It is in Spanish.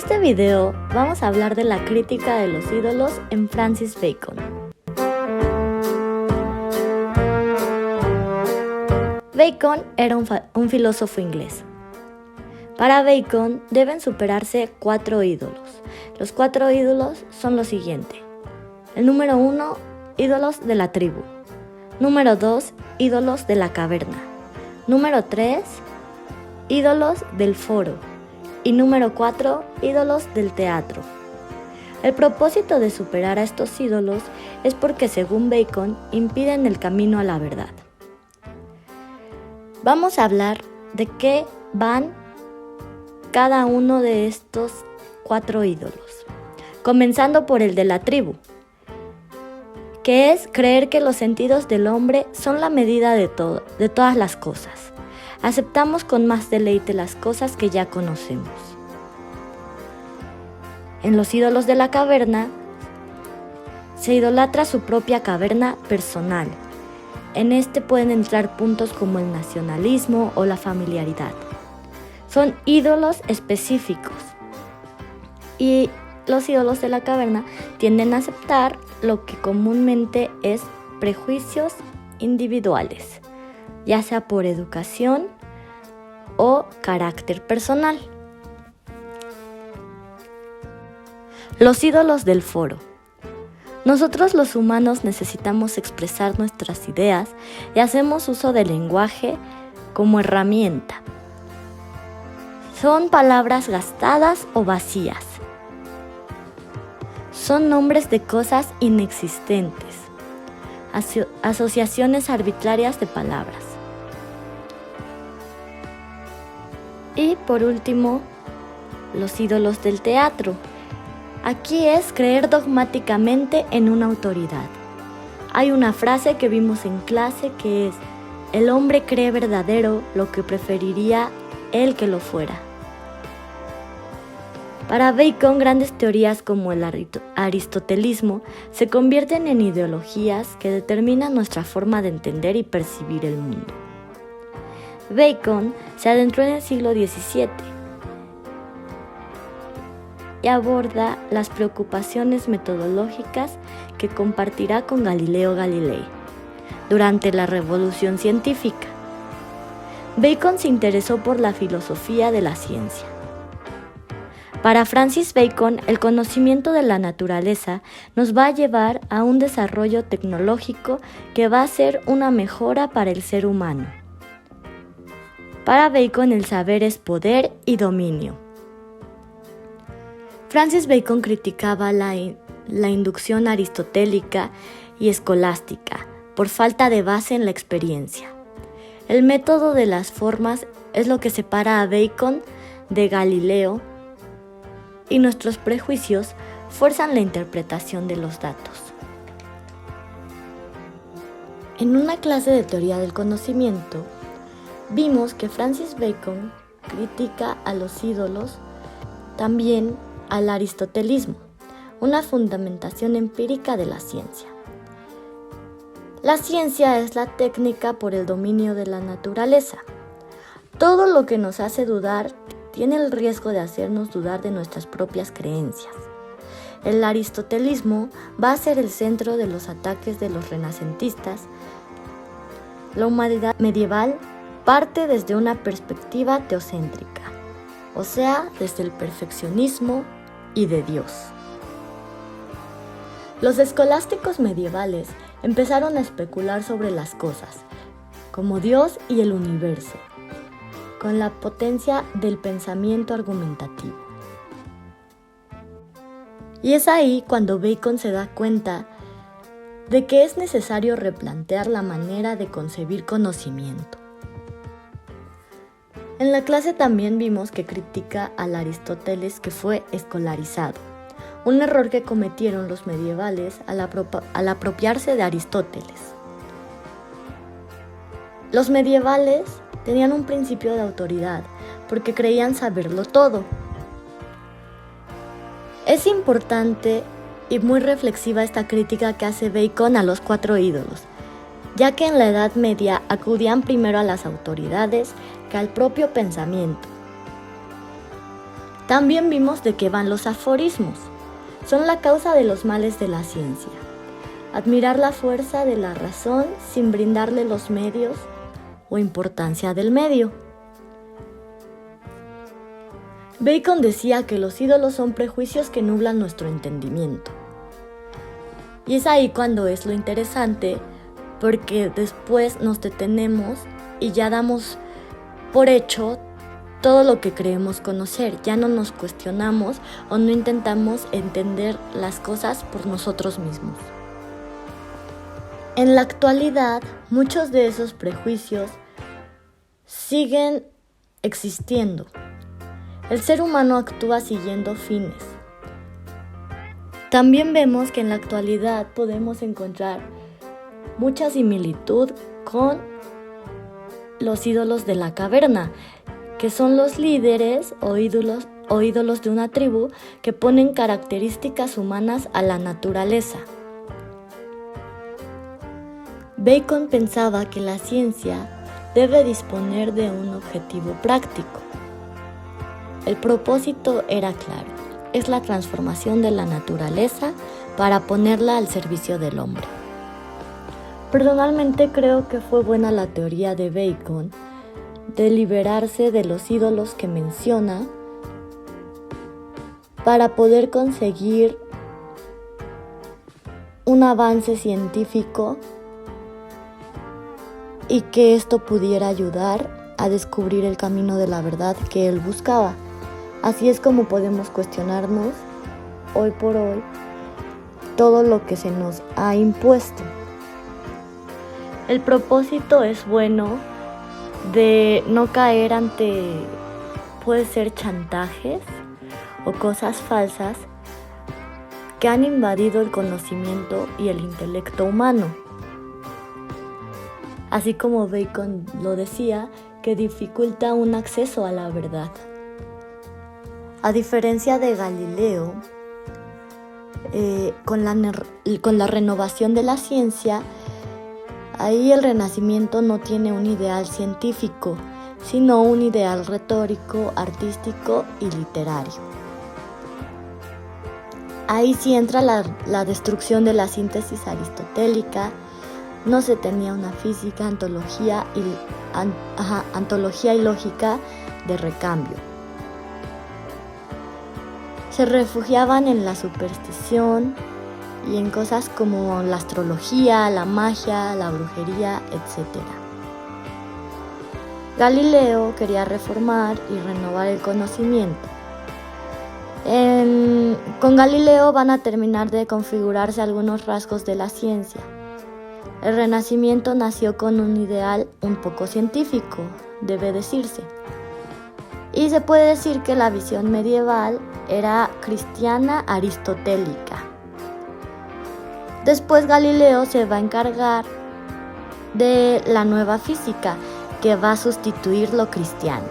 este video vamos a hablar de la crítica de los ídolos en Francis Bacon. Bacon era un filósofo inglés. Para Bacon deben superarse 4 ídolos. Los 4 ídolos son los siguientes. El número 1, ídolos de la tribu. Número 2, ídolos de la caverna. Número 3, ídolos del foro. Y número 4, ídolos del teatro. El propósito de superar a estos ídolos es porque, según Bacon, impiden el camino a la verdad. Vamos a hablar de qué van cada uno de estos 4 ídolos, comenzando por el de la tribu, que es creer que los sentidos del hombre son la medida de todas las cosas. Aceptamos con más deleite las cosas que ya conocemos. En los ídolos de la caverna, se idolatra su propia caverna personal. En este pueden entrar puntos como el nacionalismo o la familiaridad. Son ídolos específicos. Y los ídolos de la caverna tienden a aceptar lo que comúnmente es prejuicios individuales, ya sea por educación o carácter personal. Los ídolos del foro. Nosotros los humanos necesitamos expresar nuestras ideas y hacemos uso del lenguaje como herramienta. Son palabras gastadas o vacías. Son nombres de cosas inexistentes, asociaciones arbitrarias de palabras. Y por último, los ídolos del teatro. Aquí es creer dogmáticamente en una autoridad. Hay una frase que vimos en clase que es: el hombre cree verdadero lo que preferiría él que lo fuera. Para Bacon, grandes teorías como el aristotelismo se convierten en ideologías que determinan nuestra forma de entender y percibir el mundo. Bacon se adentró en el siglo XVII y aborda las preocupaciones metodológicas que compartirá con Galileo Galilei durante la Revolución Científica. Bacon se interesó por la filosofía de la ciencia. Para Francis Bacon, el conocimiento de la naturaleza nos va a llevar a un desarrollo tecnológico que va a ser una mejora para el ser humano. Para Bacon, el saber es poder y dominio. Francis Bacon criticaba la inducción aristotélica y escolástica por falta de base en la experiencia. El método de las formas es lo que separa a Bacon de Galileo, y nuestros prejuicios fuerzan la interpretación de los datos. En una clase de teoría del conocimiento, vimos que Francis Bacon critica a los ídolos, también al aristotelismo, una fundamentación empírica de la ciencia. La ciencia es la técnica por el dominio de la naturaleza. Todo lo que nos hace dudar tiene el riesgo de hacernos dudar de nuestras propias creencias. El aristotelismo va a ser el centro de los ataques de los renacentistas. La humanidad medieval parte desde una perspectiva teocéntrica, o sea, desde el perfeccionismo y de Dios. Los escolásticos medievales empezaron a especular sobre las cosas, como Dios y el universo, con la potencia del pensamiento argumentativo. Y es ahí cuando Bacon se da cuenta de que es necesario replantear la manera de concebir conocimiento. En la clase también vimos que critica al Aristóteles, que fue escolarizado, un error que cometieron los medievales al apropiarse de Aristóteles. Los medievales tenían un principio de autoridad porque creían saberlo todo. Es importante y muy reflexiva esta crítica que hace Bacon a los 4 ídolos, ya que en la Edad Media acudían primero a las autoridades que al propio pensamiento. También vimos de qué van los aforismos. Son la causa de los males de la ciencia. Admirar la fuerza de la razón sin brindarle los medios o importancia del medio. Bacon decía que los ídolos son prejuicios que nublan nuestro entendimiento. Y es ahí cuando es lo interesante, porque después nos detenemos y ya damos por hecho todo lo que creemos conocer. Ya no nos cuestionamos o no intentamos entender las cosas por nosotros mismos. En la actualidad, muchos de esos prejuicios siguen existiendo. El ser humano actúa siguiendo fines. También vemos que en la actualidad podemos encontrar mucha similitud con los ídolos de la caverna, que son los líderes o ídolos de una tribu que ponen características humanas a la naturaleza. Bacon pensaba que la ciencia debe disponer de un objetivo práctico. El propósito era claro, es la transformación de la naturaleza para ponerla al servicio del hombre. Personalmente creo que fue buena la teoría de Bacon de liberarse de los ídolos que menciona para poder conseguir un avance científico y que esto pudiera ayudar a descubrir el camino de la verdad que él buscaba. Así es como podemos cuestionarnos hoy por hoy todo lo que se nos ha impuesto. El propósito es bueno de no caer ante, puede ser chantajes o cosas falsas que han invadido el conocimiento y el intelecto humano. Así como Bacon lo decía, que dificulta un acceso a la verdad. A diferencia de Galileo, con la renovación de la ciencia, ahí el Renacimiento no tiene un ideal científico, sino un ideal retórico, artístico y literario. Ahí sí entra la destrucción de la síntesis aristotélica, no se tenía una física, ontología y lógica de recambio. Se refugiaban en la superstición y en cosas como la astrología, la magia, la brujería, etc. Galileo quería reformar y renovar el conocimiento. Con Galileo van a terminar de configurarse algunos rasgos de la ciencia. El Renacimiento nació con un ideal un poco científico, debe decirse. Y se puede decir que la visión medieval era cristiana aristotélica. Después Galileo se va a encargar de la nueva física, que va a sustituir lo cristiano.